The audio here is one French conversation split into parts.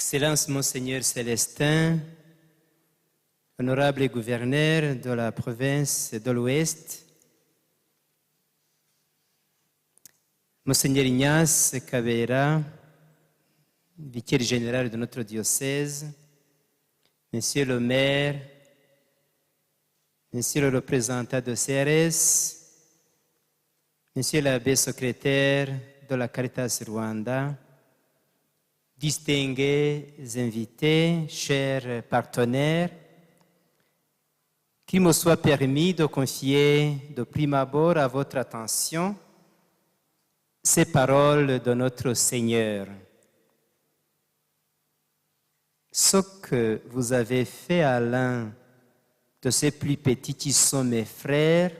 Excellence Monseigneur Célestin, honorable gouverneur de la province de l'Ouest, Monseigneur Ignace Kabera, vicaire général de notre diocèse, Monsieur le maire, Monsieur le représentant de CRS, Monsieur l'abbé secrétaire de la Caritas Rwanda, distingués invités, chers partenaires, qu'il me soit permis de confier de prime abord à votre attention ces paroles de notre Seigneur. Ce que vous avez fait à l'un de ces plus petits qui sont mes frères,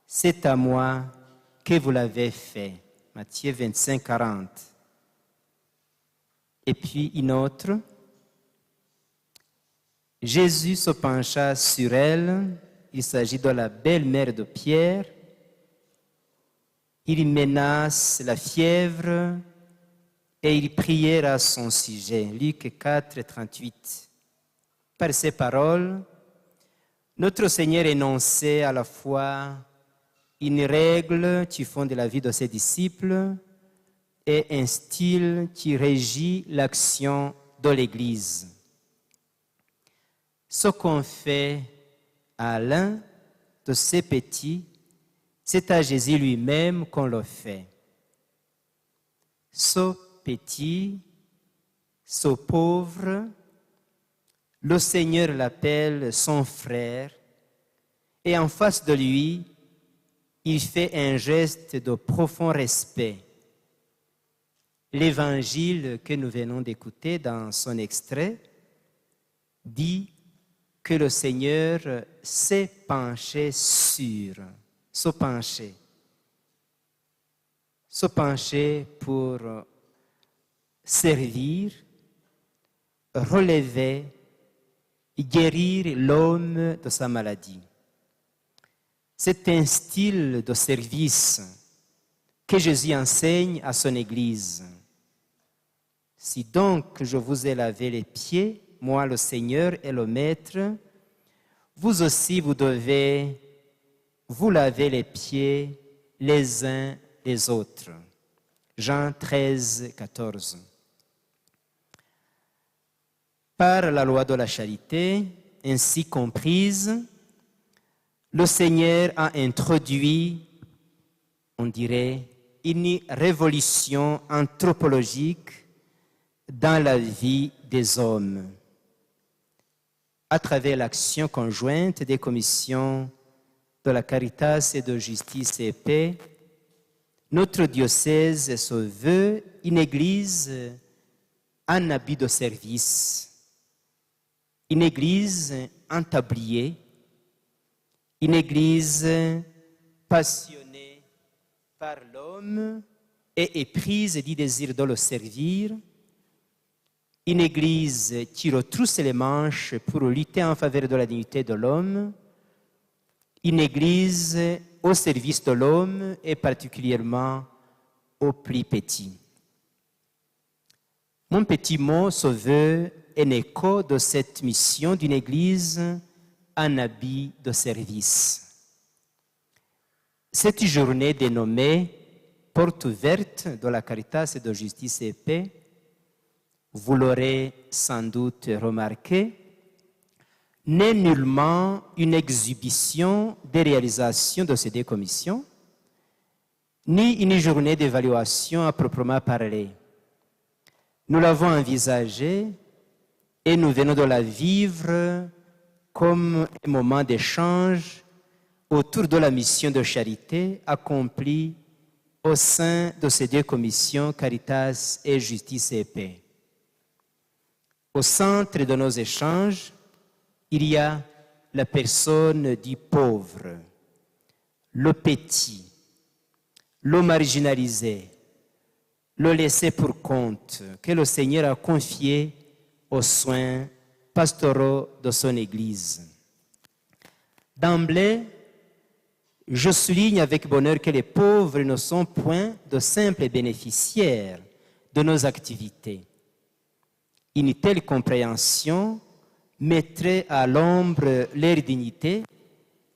c'est à moi que vous l'avez fait. Matthieu 25, 40. Et puis une autre. Jésus se pencha sur elle. Il s'agit de la belle-mère de Pierre. Il menace la fièvre et il priait à son sujet. Luc 4, 38. Par ces paroles, notre Seigneur énonçait à la fois une règle qui fonde la vie de ses disciples et un style qui régit l'action de l'Église. Ce qu'on fait à l'un de ces petits, c'est à Jésus lui-même qu'on le fait. Ce petit, ce pauvre, le Seigneur l'appelle son frère et en face de lui, il fait un geste de profond respect. L'évangile que nous venons d'écouter dans son extrait dit que le Seigneur s'est penché sur, se pencher pour servir, relever, guérir l'homme de sa maladie. C'est un style de service que Jésus enseigne à son Église. Si donc je vous ai lavé les pieds, moi le Seigneur et le Maître, vous aussi vous devez vous laver les pieds les uns les autres. Jean 13, 14. Par la loi de la charité, ainsi comprise, le Seigneur a introduit, on dirait, une révolution anthropologique dans la vie des hommes. À travers l'action conjointe des commissions de la Caritas et de Justice et Paix, notre diocèse se veut une église en habit de service, une église en tablier, une église passionnée par l'homme et éprise du désir de le servir, une église qui retrousse les manches pour lutter en faveur de la dignité de l'homme, une église au service de l'homme et particulièrement aux plus petits. Mon petit mot se veut un écho de cette mission d'une église en habit de service. Cette journée dénommée Porte ouverte de la Caritas et de Justice et Paix, vous l'aurez sans doute remarqué, n'est nullement une exhibition des réalisations de ces deux commissions, ni une journée d'évaluation à proprement parler. Nous l'avons envisagée et nous venons de la vivre comme un moment d'échange autour de la mission de charité accomplie au sein de ces deux commissions, Caritas et Justice et Paix. Au centre de nos échanges, il y a la personne du pauvre, le petit, le marginalisé, le laissé pour compte que le Seigneur a confié aux soins pastoraux de son Église. D'emblée, je souligne avec bonheur que les pauvres ne sont point de simples bénéficiaires de nos activités. Une telle compréhension mettrait à l'ombre leur dignité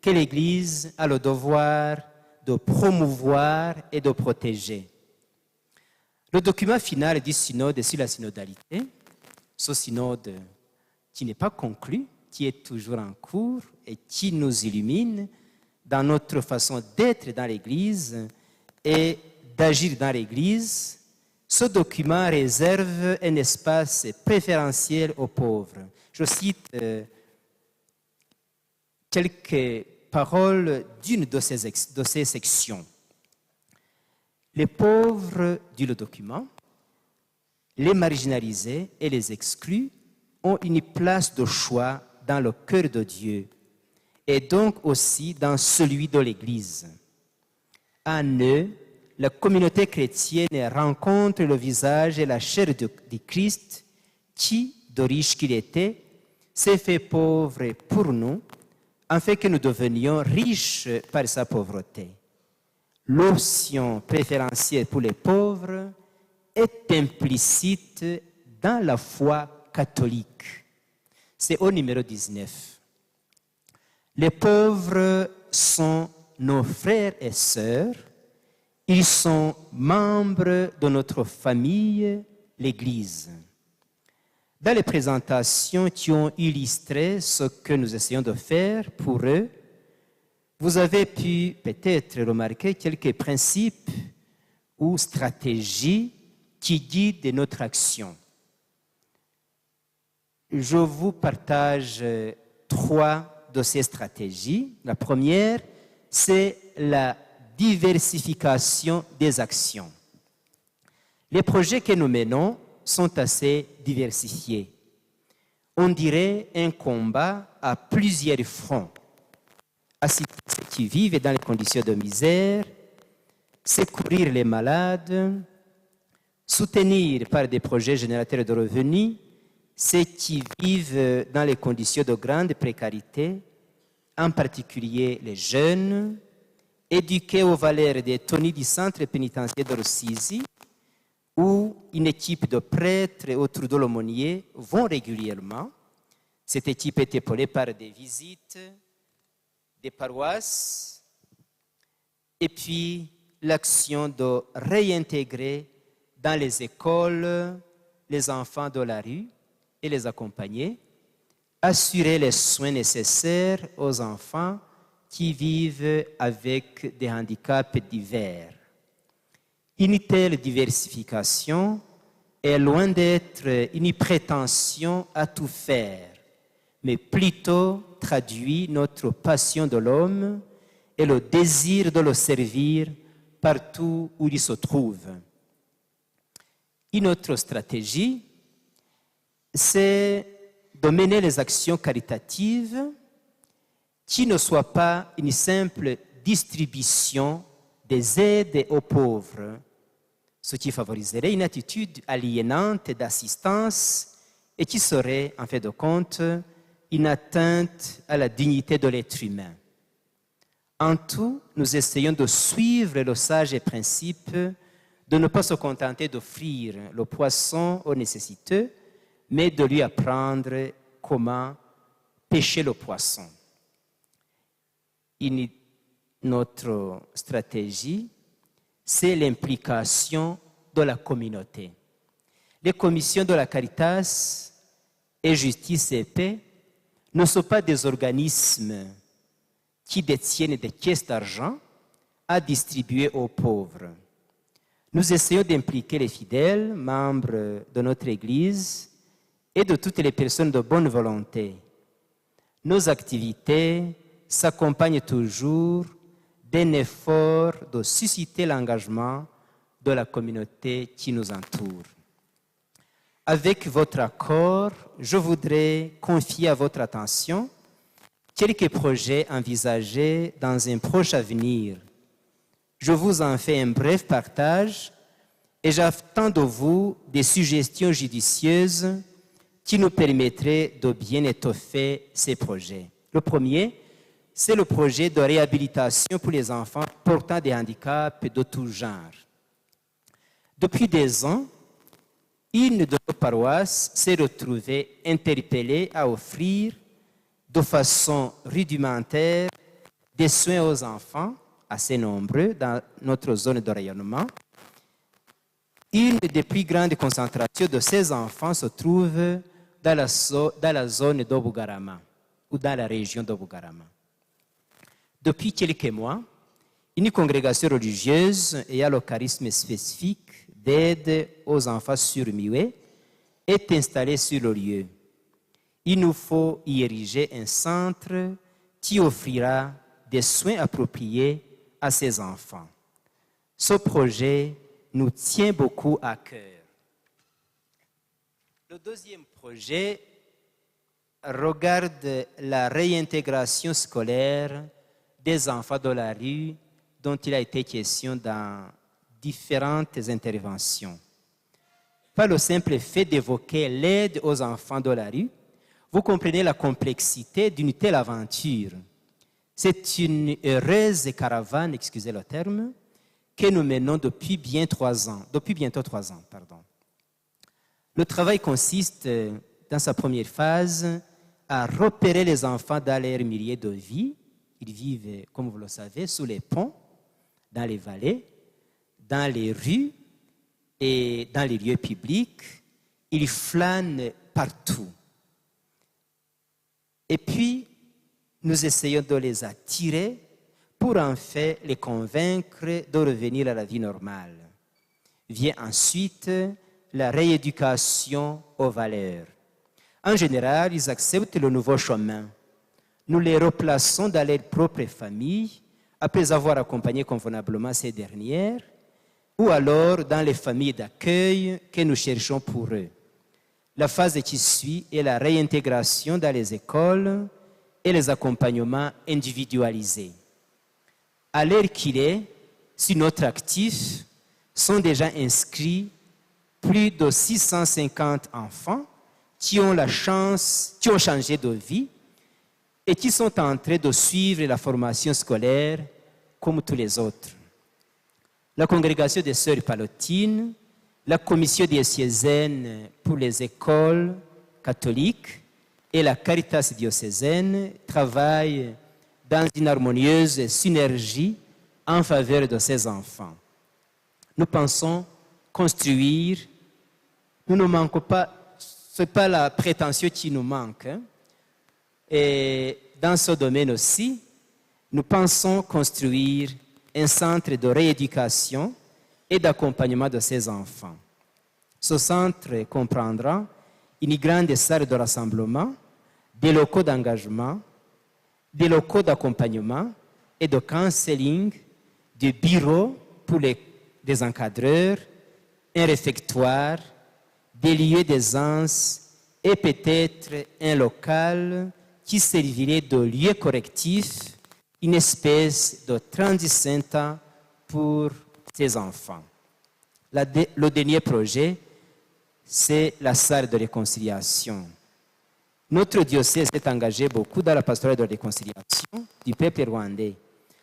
que l'Église a le devoir de promouvoir et de protéger. Le document final du synode sur la synodalité, ce synode qui n'est pas conclu, qui est toujours en cours et qui nous illumine dans notre façon d'être dans l'Église et d'agir dans l'Église, ce document réserve un espace préférentiel aux pauvres. Je cite quelques paroles d'une de ces sections. Les pauvres, dit le document, les marginalisés et les exclus ont une place de choix dans le cœur de Dieu et donc aussi dans celui de l'Église. En eux, la communauté chrétienne rencontre le visage et la chair de Christ qui, de riche qu'il était, s'est fait pauvre pour nous, afin que nous devenions riches par sa pauvreté. L'option préférentielle pour les pauvres est implicite dans la foi catholique. C'est au numéro 19. Les pauvres sont nos frères et sœurs. Ils sont membres de notre famille, l'Église. Dans les présentations qui ont illustré ce que nous essayons de faire pour eux, vous avez pu peut-être remarquer quelques principes ou stratégies qui guident notre action. Je vous partage 3 de ces stratégies. La première, c'est la diversification des actions. Les projets que nous menons sont assez diversifiés. On dirait un combat à plusieurs fronts. Assister ceux qui vivent dans les conditions de misère, secourir les malades, soutenir par des projets générateurs de revenus ceux qui vivent dans les conditions de grande précarité, en particulier les jeunes, éduquer aux valeurs des tonniers du centre pénitentiaire de Rusizi, où une équipe de prêtres et autres de l'aumônier vont régulièrement. Cette équipe est épaulée par des visites, des paroisses, et puis l'action de réintégrer dans les écoles les enfants de la rue et les accompagner, assurer les soins nécessaires aux enfants qui vivent avec des handicaps divers. Une telle diversification est loin d'être une prétention à tout faire, mais plutôt traduit notre passion de l'homme et le désir de le servir partout où il se trouve. Une autre stratégie, c'est de mener les actions caritatives qui ne soient pas une simple distribution des aides aux pauvres, ce qui favoriserait une attitude aliénante d'assistance et qui serait, en fait de compte, une atteinte à la dignité de l'être humain. En tout, nous essayons de suivre le sage principe de ne pas se contenter d'offrir le poisson aux nécessiteux, mais de lui apprendre comment pêcher le poisson. Notre stratégie, c'est l'implication de la communauté. Les commissions de la Caritas et Justice et Paix ne sont pas des organismes qui détiennent des caisses d'argent à distribuer aux pauvres. Nous essayons d'impliquer les fidèles, membres de notre Église, et de toutes les personnes de bonne volonté. Nos activités s'accompagnent toujours d'un effort de susciter l'engagement de la communauté qui nous entoure. Avec votre accord, je voudrais confier à votre attention quelques projets envisagés dans un proche avenir. Je vous en fais un bref partage et j'attends de vous des suggestions judicieuses qui nous permettraient de bien étoffer ces projets. Le premier, c'est le projet de réhabilitation pour les enfants portant des handicaps de tout genre. Depuis des ans, une de nos paroisses s'est retrouvée interpellée à offrir de façon rudimentaire des soins aux enfants, assez nombreux dans notre zone de rayonnement. Une des plus grandes concentrations de ces enfants se trouve dans la zone de Bugarama ou dans la région de Bugarama. Depuis quelques mois, une congrégation religieuse ayant le charisme spécifique d'aide aux enfants surmuets est installée sur le lieu. Il nous faut y ériger un centre qui offrira des soins appropriés à ces enfants. Ce projet nous tient beaucoup à cœur. Le deuxième projet regarde la réintégration scolaire des enfants de la rue dont il a été question dans différentes interventions. Par le simple fait d'évoquer l'aide aux enfants de la rue, vous comprenez la complexité d'une telle aventure. C'est une heureuse caravane, excusez le terme, que nous menons depuis bientôt 3 ans. Le travail consiste, dans sa première phase, à repérer les enfants dans leur milieu de vie. Ils vivent, comme vous le savez, sous les ponts, dans les vallées, dans les rues et dans les lieux publics. Ils flânent partout. Et puis, nous essayons de les attirer pour en fait les convaincre de revenir à la vie normale. Vient ensuite la rééducation aux valeurs. En général, ils acceptent le nouveau chemin. Nous les replaçons dans leur propre famille après avoir accompagné convenablement ces dernières, ou alors dans les familles d'accueil que nous cherchons pour eux. La phase qui suit est la réintégration dans les écoles et les accompagnements individualisés. À l'heure qu'il est, sur notre actif, sont déjà inscrits plus de 650 enfants qui ont changé de vie et qui sont en train de suivre la formation scolaire comme tous les autres. La congrégation des sœurs pallottines, la commission diocésaine pour les écoles catholiques et la Caritas diocésaine travaillent dans une harmonieuse synergie en faveur de ces enfants. Nous pensons construire, nous ne manquons pas, ce n'est pas la prétention qui nous manque. Et dans ce domaine aussi, nous pensons construire un centre de rééducation et d'accompagnement de ces enfants. Ce centre comprendra une grande salle de rassemblement, des locaux d'engagement, des locaux d'accompagnement et de counseling, des bureaux pour les encadreurs, un réfectoire, des lieux d'aisance et peut-être un local qui servirait de lieu correctif, une espèce de transit center pour ces enfants. Le dernier projet, c'est la salle de réconciliation. Notre diocèse est engagé beaucoup dans la pastorale de réconciliation du peuple rwandais.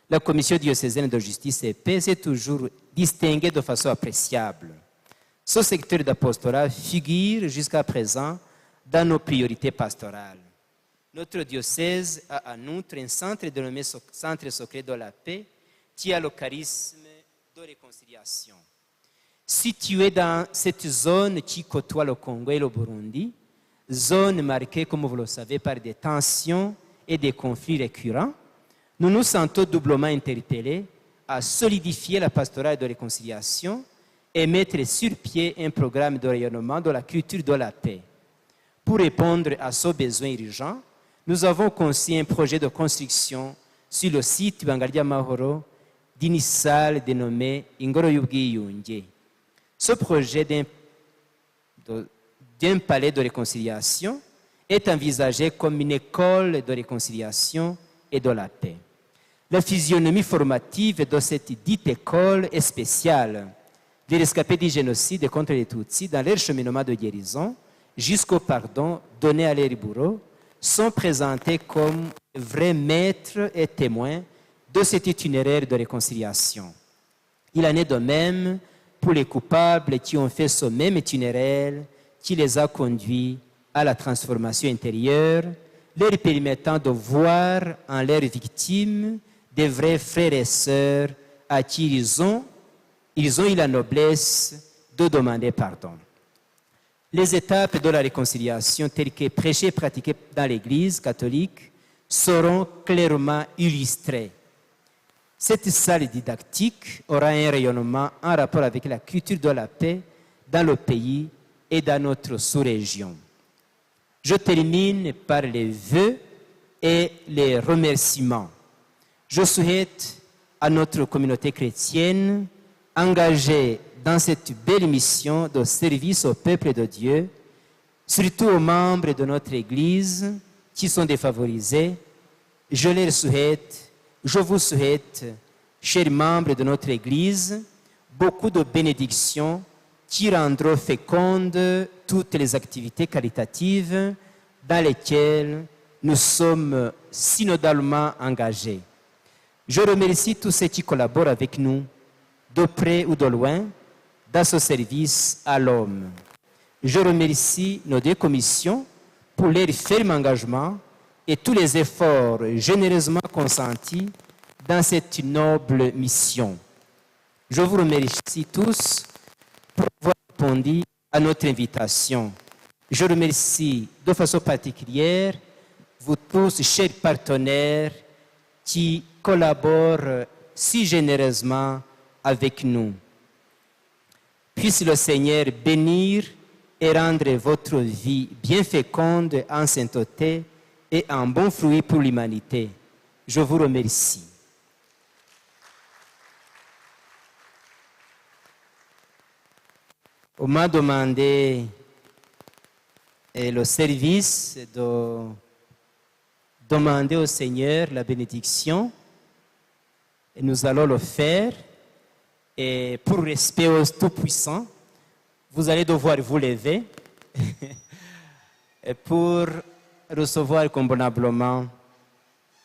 La commission diocésaine de justice et paix s'est toujours distinguée de façon appréciable. Ce secteur d'apostolat figure jusqu'à présent dans nos priorités pastorales. Notre diocèse a en outre un centre dénommé Centre secret de la paix qui a le charisme de réconciliation. Situé dans cette zone qui côtoie le Congo et le Burundi, zone marquée, comme vous le savez, par des tensions et des conflits récurrents, nous nous sentons doublement interpellés à solidifier la pastorale de réconciliation et mettre sur pied un programme de rayonnement de la culture de la paix. Pour répondre à ce besoin urgent, nous avons conçu un projet de construction sur le site Bangalia Mahoro d'une salle dénommée Ingoro y'Ubwiyunge. Ce projet d'un palais de réconciliation est envisagé comme une école de réconciliation et de la paix. La physionomie formative de cette dite école est spéciale. Les rescapés du génocide contre les Tutsis, dans leur cheminement de guérison, jusqu'au pardon donné à leur bourreau, sont présentés comme vrais maîtres et témoins de cet itinéraire de réconciliation. Il en est de même pour les coupables qui ont fait ce même itinéraire qui les a conduits à la transformation intérieure, leur permettant de voir en leurs victimes des vrais frères et sœurs à qui ils ont eu la noblesse de demander pardon. Les étapes de la réconciliation telles que prêchées et pratiquées dans l'Église catholique seront clairement illustrées. Cette salle didactique aura un rayonnement en rapport avec la culture de la paix dans le pays et dans notre sous-région. Je termine par les vœux et les remerciements. Je souhaite à notre communauté chrétienne engagée dans cette belle mission de service au peuple de Dieu, surtout aux membres de notre Église qui sont défavorisés, je vous souhaite, chers membres de notre Église, beaucoup de bénédictions qui rendront fécondes toutes les activités caritatives dans lesquelles nous sommes synodalement engagés. Je remercie tous ceux qui collaborent avec nous, de près ou de loin, dans ce service à l'homme. Je remercie nos deux commissions pour leur ferme engagement et tous les efforts généreusement consentis dans cette noble mission. Je vous remercie tous pour avoir répondu à notre invitation. Je remercie de façon particulière vous tous, chers partenaires, qui collaborent si généreusement avec nous. Puisse le Seigneur bénir et rendre votre vie bien féconde en sainteté et en bons fruits pour l'humanité. Je vous remercie. On m'a demandé le service de demander au Seigneur la bénédiction et nous allons le faire. Et pour respect au Tout-Puissant, vous allez devoir vous lever et pour recevoir convenablement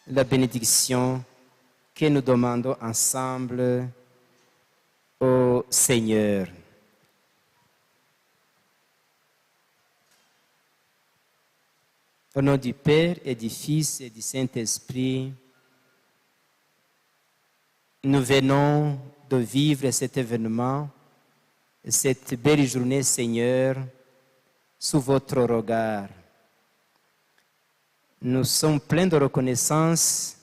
la bénédiction que nous demandons ensemble au Seigneur. Au nom du Père et du Fils et du Saint-Esprit, nous venons de vivre cet événement, cette belle journée, Seigneur, sous votre regard. Nous sommes pleins de reconnaissance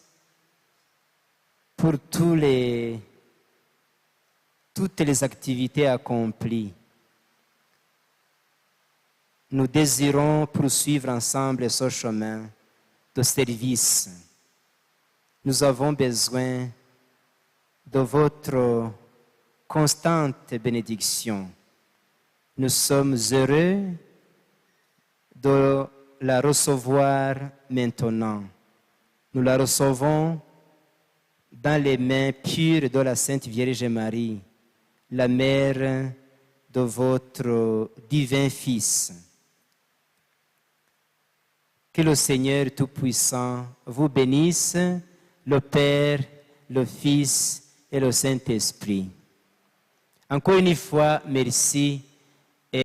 pour toutes les activités accomplies. Nous désirons poursuivre ensemble ce chemin de service. Nous avons besoin de votre constante bénédiction. Nous sommes heureux de la recevoir maintenant. Nous la recevons dans les mains pures de la Sainte Vierge Marie, la mère de votre divin Fils. Que le Seigneur Tout-Puissant vous bénisse, le Père, le Fils et le Saint-Esprit. Encore une fois, merci